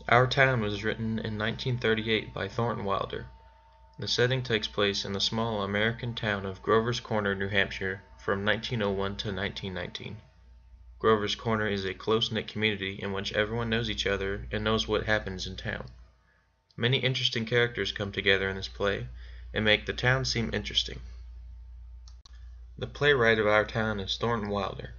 Our Town was written in 1938 by Thornton Wilder. The setting takes place in the small American town of Grover's Corner, New Hampshire, from 1901 to 1919. Grover's Corner is a close-knit community in which everyone knows each other and knows what happens in town. Many interesting characters come together in this play and make the town seem interesting. The playwright of Our Town is Thornton Wilder.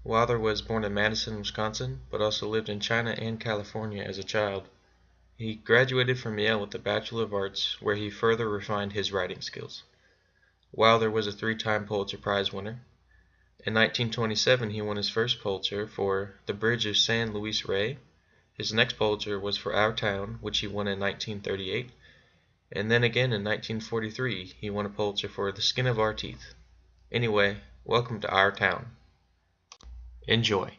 Wilder was born in Madison, Wisconsin, but also lived in China and California as a child. He graduated from Yale with a Bachelor of Arts, where he further refined his writing skills. Wilder was a three-time Pulitzer Prize winner. In 1927, he won his first Pulitzer for The Bridge of San Luis Rey. His next Pulitzer was for Our Town, which he won in 1938. And then again in 1943, he won a Pulitzer for The Skin of Our Teeth. Anyway, welcome to Our Town. Enjoy.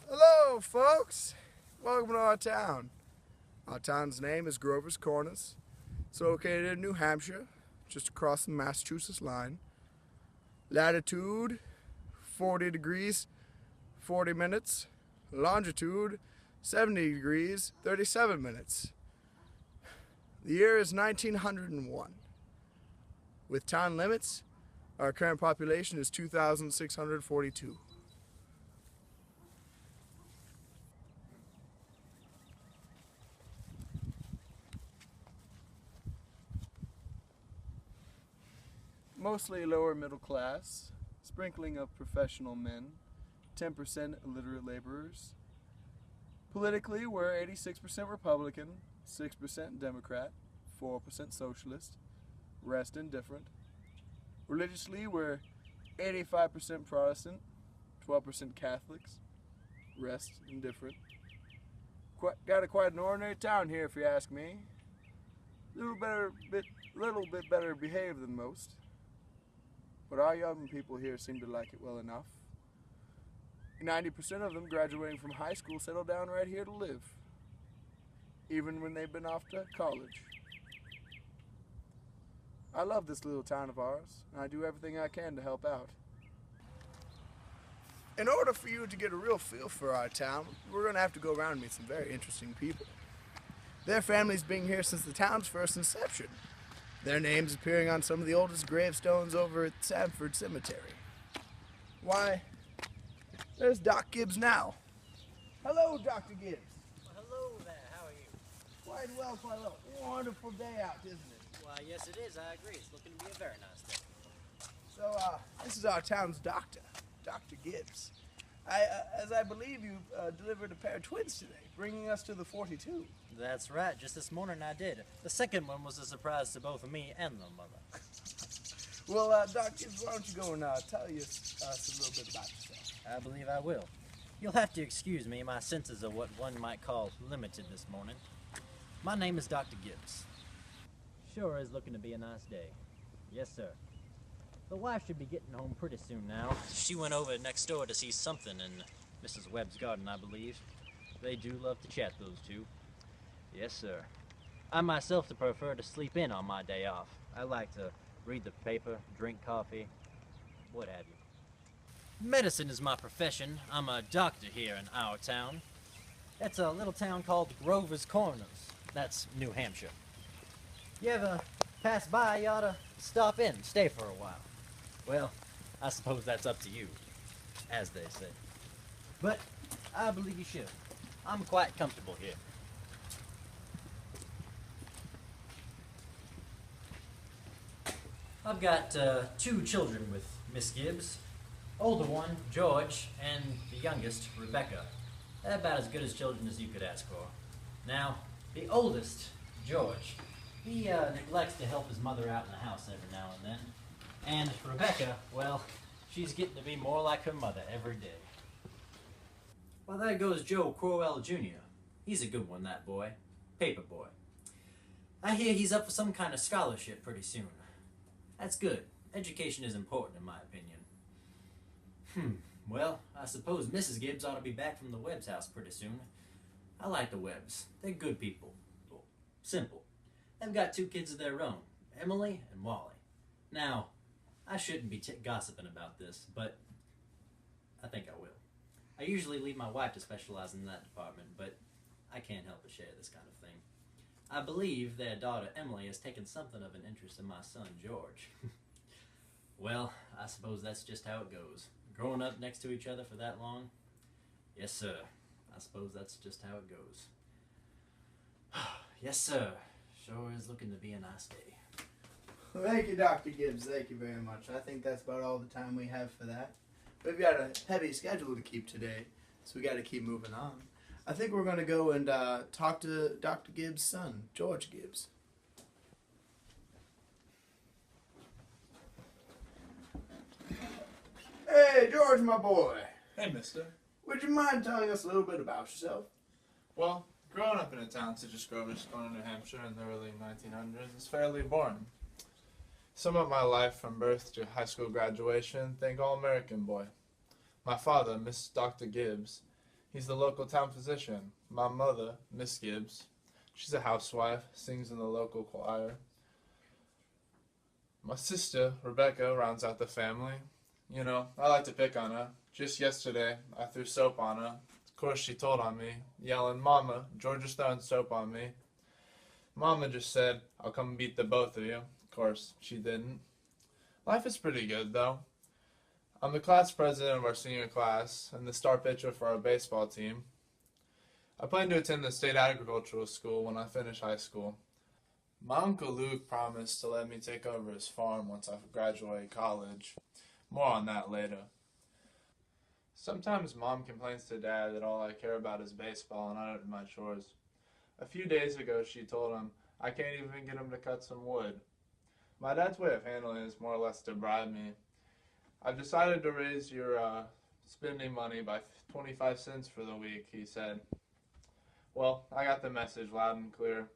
Hello, folks. Welcome to our town. Our town's name is Grover's Corners. It's located in New Hampshire, just across the Massachusetts line. Latitude, 40 degrees, 40 minutes. Longitude, 70 degrees, 37 minutes. The year is 1901. With town limits, our current population is 2,642. Mostly lower middle class, sprinkling of professional men, 10% illiterate laborers. Politically, we're 86% Republican, 6% Democrat, 4% Socialist, rest indifferent. Religiously, we're 85% Protestant, 12% Catholics, rest indifferent. Got quite an ordinary town here, if you ask me. Little bit better behaved than most. But our young people here seem to like it well enough. 90% of them graduating from high school settle down right here to live, even when they've been off to college. I love this little town of ours, and I do everything I can to help out. In order for you to get a real feel for our town, we're going to have to go around and meet some very interesting people. Their families being here since the town's first inception. Their names appearing on some of the oldest gravestones over at Sanford Cemetery. Why, there's Doc Gibbs now. Hello, Dr. Gibbs. Well, hello there, how are you? Quite well, quite well. Wonderful day out, isn't it? Why, yes it is, I agree. It's looking to be a very nice day. So, this is our town's doctor, Dr. Gibbs. As I believe you delivered a pair of twins today, bringing us to the 42. That's right, just this morning I did. The second one was a surprise to both me and the mother. Well, Dr. Gibbs, why don't you go and tell us a little bit about yourself? I believe I will. You'll have to excuse me, my senses are what one might call limited this morning. My name is Dr. Gibbs. Sure is looking to be a nice day. Yes, sir. The wife should be getting home pretty soon now. She went over next door to see something in Mrs. Webb's garden, I believe. They do love to chat, those two. Yes, sir. I myself prefer to sleep in on my day off. I like to read the paper, drink coffee, what have you. Medicine is my profession. I'm a doctor here in our town. That's a little town called Grover's Corners. That's New Hampshire. You ever pass by, you ought to stop in, stay for a while. Well, I suppose that's up to you, as they say. But I believe you should. I'm quite comfortable here. I've got two children with Miss Gibbs. Older one, George, and the youngest, Rebecca. They're about as good as children as you could ask for. Now, the oldest, George, he neglects to help his mother out in the house every now and then. And Rebecca, well, she's getting to be more like her mother every day. Well, there goes Joe Crowell Jr. He's a good one, that boy. Paper boy. I hear he's up for some kind of scholarship pretty soon. That's good. Education is important, in my opinion. Well, I suppose Mrs. Gibbs ought to be back from the Webb's house pretty soon. I like the Webbs. They're good people. Simple. have got 2 kids of their own, Emily and Wally. Now, I shouldn't be gossiping about this, but I think I will. I usually leave my wife to specialize in that department, but I can't help but share this kind of thing. I believe their daughter Emily has taken something of an interest in my son George. Well, I suppose that's just how it goes. Growing up next to each other for that long? Yes, sir. I suppose that's just how it goes. Yes, sir. Sure is looking to be a nice day. Well, thank you, Dr. Gibbs. Thank you very much. I think that's about all the time we have for that. We've got a heavy schedule to keep today, so we got to keep moving on. I think we're going to go and talk to Dr. Gibbs' son, George Gibbs. Hey, George, my boy. Hey, mister. Would you mind telling us a little bit about yourself? Well, growing up in a town such as Grovers Corner, New Hampshire in the early 1900s is fairly boring. Sum up my life from birth to high school graduation, think all-American boy. My father, Dr. Gibbs, he's the local town physician. My mother, Miss Gibbs, she's a housewife, sings in the local choir. My sister, Rebecca, rounds out the family. You know, I like to pick on her. Just yesterday, I threw soap on her. Of course, she told on me, yelling, "Mama, George is throwing soap on me." Mama just said, "I'll come beat the both of you." Of course, she didn't. Life is pretty good, though. I'm the class president of our senior class and the star pitcher for our baseball team. I plan to attend the state agricultural school when I finish high school. My Uncle Luke promised to let me take over his farm once I graduate college. More on that later. Sometimes Mom complains to Dad that all I care about is baseball and I don't do my chores. A few days ago she told him I can't even get him to cut some wood. My dad's way of handling it is more or less to bribe me. I've decided to raise your spending money by 25 cents for the week, he said. Well, I got the message loud and clear.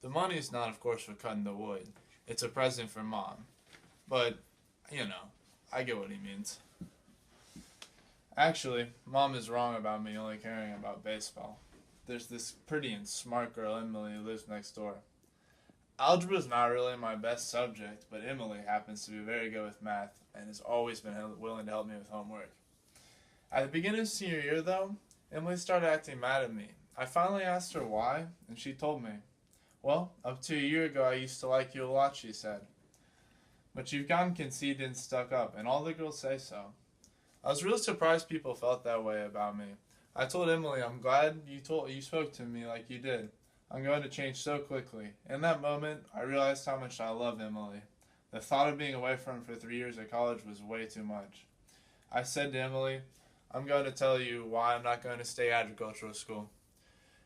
The money's not, of course, for cutting the wood. It's a present for Mom. But, you know, I get what he means. Actually, Mom is wrong about me only caring about baseball. There's this pretty and smart girl, Emily, who lives next door. Algebra is not really my best subject, but Emily happens to be very good with math and has always been willing to help me with homework. At the beginning of senior year, though, Emily started acting mad at me. I finally asked her why, and she told me. Well, up to a year ago, I used to like you a lot, she said. But you've gotten conceited and stuck up, and all the girls say so. I was really surprised people felt that way about me. I told Emily, I'm glad you spoke to me like you did. I'm going to change so quickly. In that moment, I realized how much I love Emily. The thought of being away from her for 3 years at college was way too much. I said to Emily, I'm going to tell you why I'm not going to stay at agricultural school.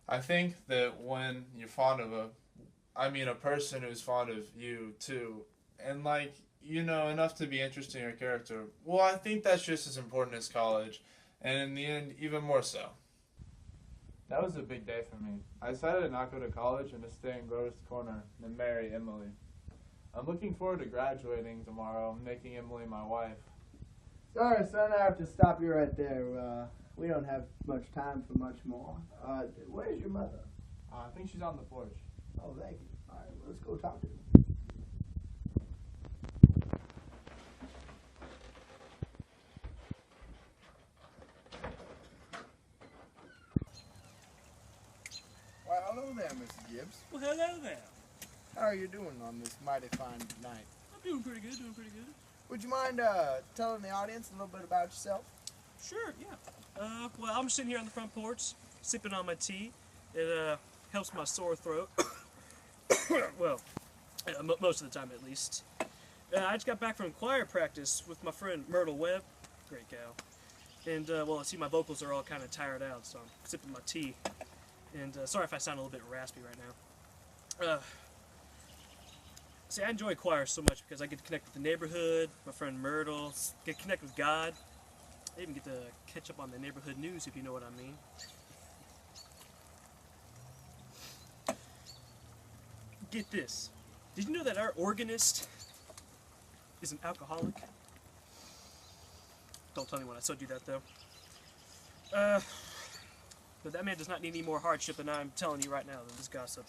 I think that when you're fond of a person who's fond of you too, and enough to be interested in your character, well, I think that's just as important as college, and in the end, even more so. That was a big day for me. I decided to not go to college and to stay in Grovers Corner and marry Emily. I'm looking forward to graduating tomorrow and making Emily my wife. Sorry, son, I have to stop you right there. We don't have much time for much more. Where's your mother? I think she's on the porch. Oh, thank you. All right, let's go talk to her. Why, hello there, Mrs. Gibbs. Well, hello there. How are you doing on this mighty fine night? I'm doing pretty good, Would you mind telling the audience a little bit about yourself? Sure, yeah. Well, I'm sitting here on the front porch, sipping on my tea. It helps my sore throat. Well, most of the time at least. I just got back from choir practice with my friend Myrtle Webb. Great gal. And, I see my vocals are all kind of tired out, so I'm sipping my tea. And sorry if I sound a little bit raspy right now. See, I enjoy choir so much because I get to connect with the neighborhood, my friend Myrtle, get to connect with God. I even get to catch up on the neighborhood news, if you know what I mean. Get this. Did you know that our organist is an alcoholic? Don't tell anyone I told you that, though. But that man does not need any more hardship than I'm telling you right now than this gossip.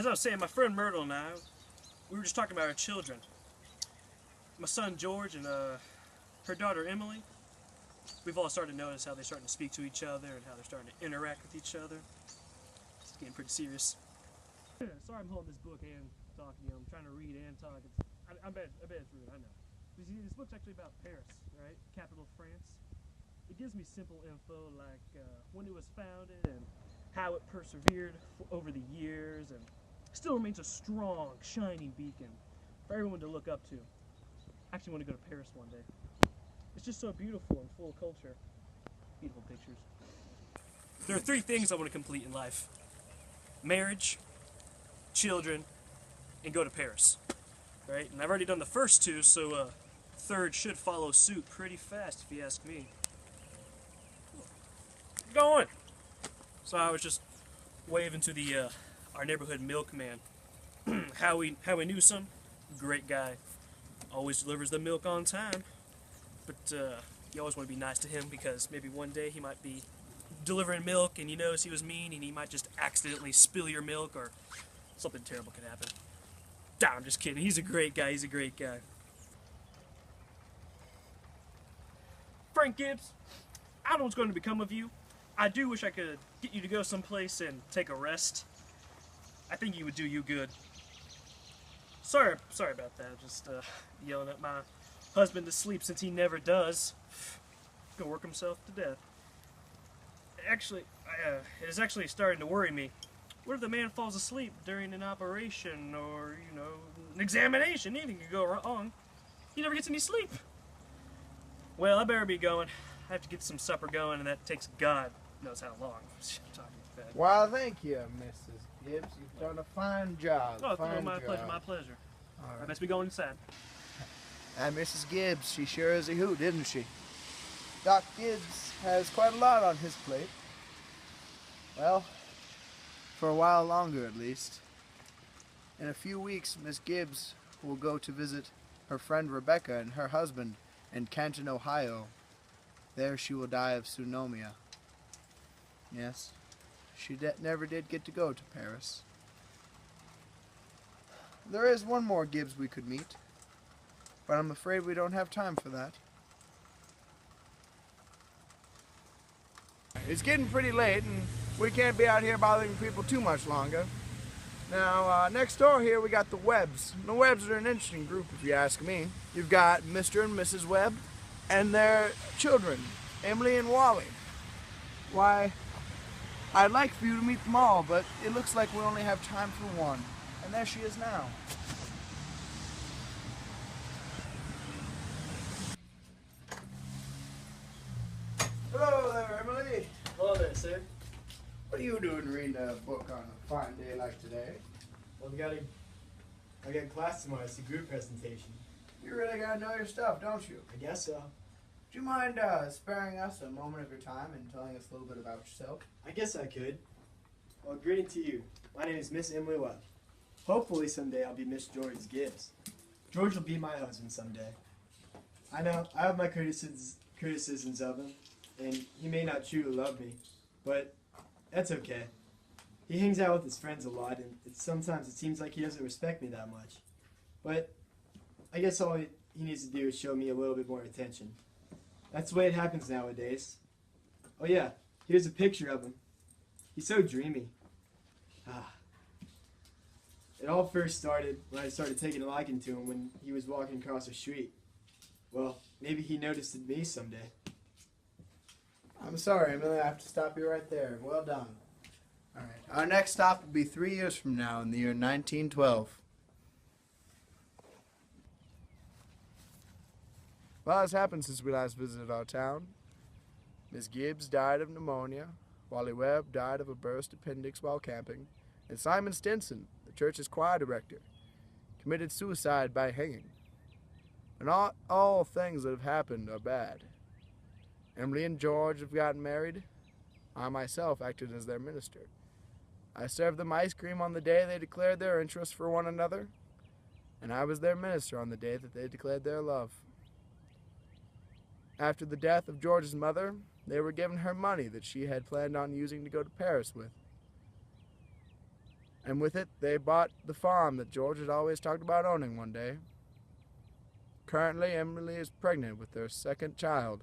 as I was saying, my friend Myrtle and I, we were just talking about our children. My son George and her daughter Emily. We've all started to notice how they're starting to speak to each other and how they're starting to interact with each other. It's getting pretty serious. Sorry I'm holding this book and talking. I'm trying to read and talk. I bet it's rude, I know. But you see, this book's actually about Paris, right? Capital of France. It gives me simple info like when it was founded and how it persevered over the years and still remains a strong, shining beacon for everyone to look up to. I actually want to go to Paris one day. It's just so beautiful and full of culture. Beautiful pictures. There are 3 things I want to complete in life. Marriage, children, and go to Paris. Right? And I've already done the first 2, so third should follow suit pretty fast if you ask me. Going! So I was just waving to the our neighborhood milkman. Howie Newsom, great guy. Always delivers the milk on time. But you always want to be nice to him because maybe one day he might be delivering milk and you notice he was mean and he might just accidentally spill your milk or something terrible could happen. Nah, I'm just kidding. He's a great guy. He's a great guy. Frank Gibbs, I don't know what's going to become of you. I do wish I could get you to go someplace and take a rest. I think you would do you good. Sorry about that. Just yelling at my husband to sleep since he never does. Gonna work himself to death. Actually, it is actually starting to worry me. What if the man falls asleep during an operation or, an examination? Anything could go wrong. He never gets any sleep. Well, I better be going. I have to get some supper going, and that takes God knows how long. Well, thank you, Mrs. Gibbs. You've done a fine job. Oh, fine my job. pleasure, my pleasure. All right. I best be going inside. And Mrs. Gibbs, she sure is a hoot, isn't she? Doc Gibbs has quite a lot on his plate. Well, for a while longer at least. In a few weeks, Miss Gibbs will go to visit her friend Rebecca and her husband in Canton, Ohio. There she will die of pneumonia. Yes, she never did get to go to Paris. There is one more Gibbs we could meet, but I'm afraid we don't have time for that. It's getting pretty late, and we can't be out here bothering people too much longer. Now, next door here, we got the Webbs. The Webbs are an interesting group, if you ask me. You've got Mr. and Mrs. Webb and their children, Emily and Wally. Why, I'd like for you to meet them all, but it looks like we only have time for one. And there she is now. Hello there, Emily. Hello there, sir. What are you doing reading a book on a fine day like today? Well, I got class tomorrow. It's a group presentation. You really gotta know your stuff, don't you? I guess so. Do you mind sparing us a moment of your time and telling us a little bit about yourself? I guess I could. Well, greeting to you. My name is Miss Emily Webb. Hopefully someday I'll be Miss George Gibbs. George will be my husband someday. I know I have my criticisms of him, and he may not truly love me, but that's okay. He hangs out with his friends a lot, and sometimes it seems like he doesn't respect me that much. But I guess all he needs to do is show me a little bit more attention. That's the way it happens nowadays. Oh yeah, here's a picture of him. He's so dreamy. It all first started when I started taking a liking to him when he was walking across the street. Well, maybe he noticed it me someday. I'm sorry, Emily, I have to stop you right there. Well done. All right, our next stop will be 3 years from now in the year 1912. A lot has happened since we last visited our town. Miss Gibbs died of pneumonia, Wally Webb died of a burst appendix while camping, and Simon Stinson, the church's choir director, committed suicide by hanging. And not all things that have happened are bad. Emily and George have gotten married. I myself acted as their minister. I served them ice cream on the day they declared their interest for one another, and I was their minister on the day that they declared their love. After the death of George's mother, they were given her money that she had planned on using to go to Paris with. And with it, they bought the farm that George had always talked about owning one day. Currently, Emily is pregnant with their second child.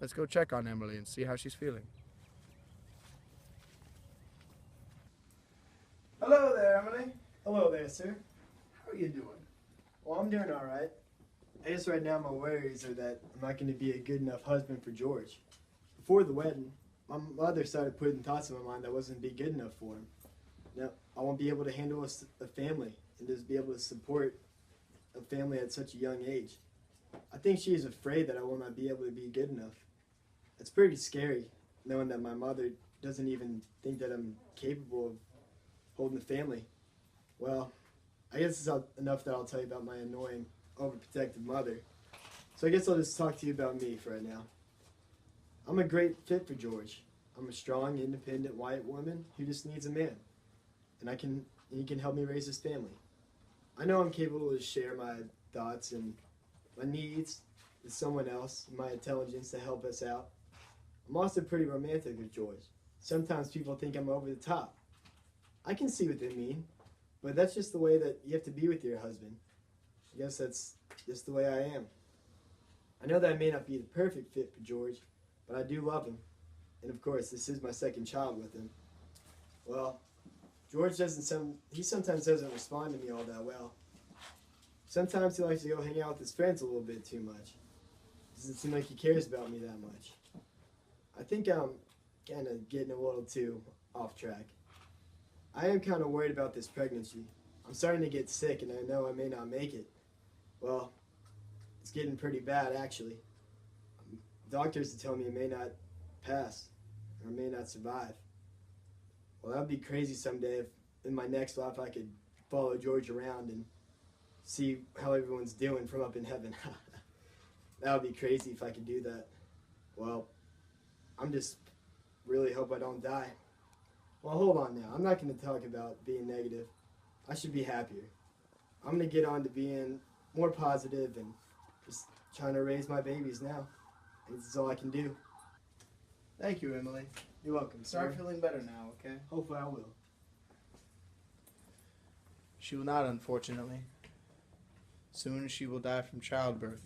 Let's go check on Emily and see how she's feeling. Hello there, Emily. Hello there, sir. How are you doing? Well, I'm doing all right. I guess right now my worries are that I'm not going to be a good enough husband for George. Before the wedding, my mother started putting thoughts in my mind that wasn't be good enough for him. Now, I won't be able to handle a family and just be able to support a family at such a young age. I think she is afraid that I will not be able to be good enough. It's pretty scary knowing that my mother doesn't even think that I'm capable of holding a family. Well, I guess it's enough that I'll tell you about my annoying, overprotective mother. So I guess I'll just talk to you about me for right now. I'm a great fit for George. I'm a strong, independent white woman who just needs a man. And he can help me raise his family. I know I'm capable to share my thoughts and my needs with someone else, my intelligence to help us out. I'm also pretty romantic with George. Sometimes people think I'm over the top. I can see what they mean, but that's just the way that you have to be with your husband. I guess that's just the way I am. I know that I may not be the perfect fit for George, but I do love him. And of course, this is my second child with him. Well, George sometimes doesn't respond to me all that well. Sometimes he likes to go hang out with his friends a little bit too much. Doesn't seem like he cares about me that much. I think I'm kind of getting a little too off track. I am kind of worried about this pregnancy. I'm starting to get sick and I know I may not make it. Well, it's getting pretty bad actually. Doctors are telling me I may not pass or may not survive. Well, that would be crazy someday if in my next life I could follow George around and see how everyone's doing from up in heaven. That would be crazy if I could do that. Well, I'm just really hope I don't die. Well, hold on now. I'm not going to talk about being negative. I should be happier. I'm going to get on to being more positive and just trying to raise my babies now. This is all I can do. Thank you, Emily. You're welcome, sir. Start feeling better now, okay? Hopefully I will. She will not, unfortunately. Soon she will die from childbirth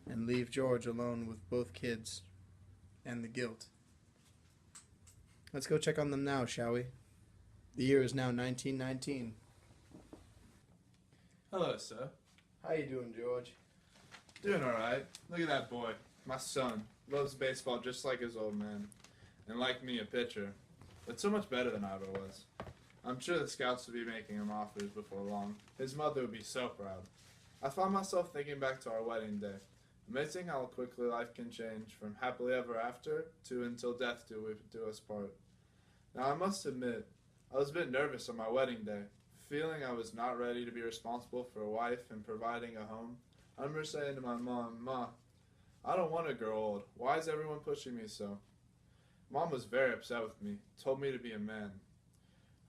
and leave George alone with both kids and the guilt. Let's go check on them now, shall we? The year is now 1919. Hello, sir. How you doing, George? Doing alright. Look at that boy. My son. Loves baseball just like his old man. And like me, a pitcher. But so much better than I ever was. I'm sure the scouts will be making him offers before long. His mother would be so proud. I found myself thinking back to our wedding day. Amazing how quickly life can change from happily ever after to until death do us part. Now I must admit, I was a bit nervous on my wedding day, feeling I was not ready to be responsible for a wife and providing a home. I remember saying to my mom, "Ma, I don't want to grow old. Why is everyone pushing me so?" Mom was very upset with me, told me to be a man.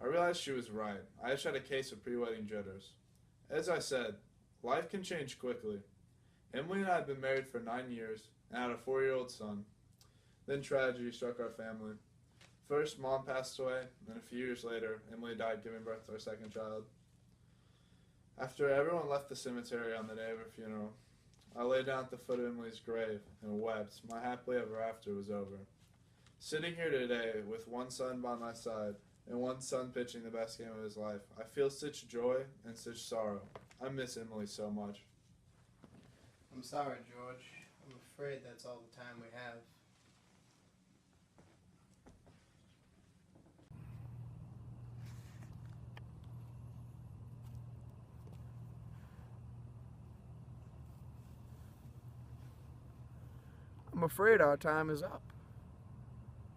I realized she was right. I just had a case of pre-wedding jitters. As I said, life can change quickly. Emily and I had been married for 9 years and had a 4-year-old son. Then tragedy struck our family. First, Mom passed away, and a few years later, Emily died giving birth to our second child. After everyone left the cemetery on the day of her funeral, I lay down at the foot of Emily's grave and wept. My happily ever after was over. Sitting here today with one son by my side and one son pitching the best game of his life, I feel such joy and such sorrow. I miss Emily so much. I'm sorry, George. I'm afraid that's all the time we have. I'm afraid our time is up.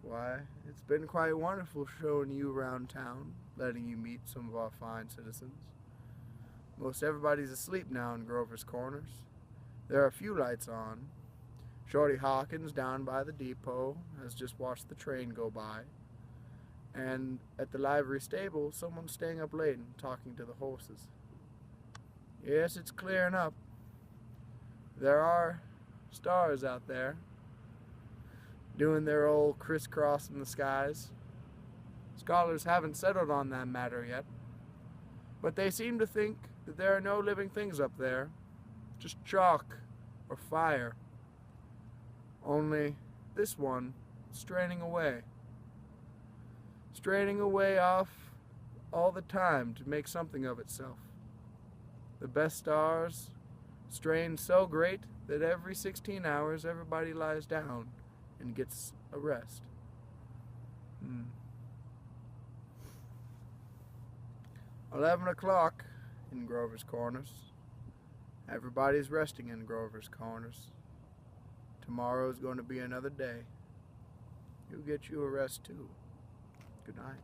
Why, it's been quite wonderful showing you around town, letting you meet some of our fine citizens. Most everybody's asleep now in Grover's Corners. There are a few lights on. Shorty Hawkins down by the depot has just watched the train go by. And at the livery stable, someone's staying up late and talking to the horses. Yes, it's clearing up. There are stars out there, doing their old crisscross in the skies. Scholars haven't settled on that matter yet, but they seem to think that there are no living things up there, just chalk or fire. Only this one straining away off all the time to make something of itself. The best stars strain so great that every 16 hours everybody lies down and gets a rest. 11 o'clock in Grover's Corners. Everybody's resting in Grover's Corners. Tomorrow's going to be another day. You'll get you a rest too. Good night.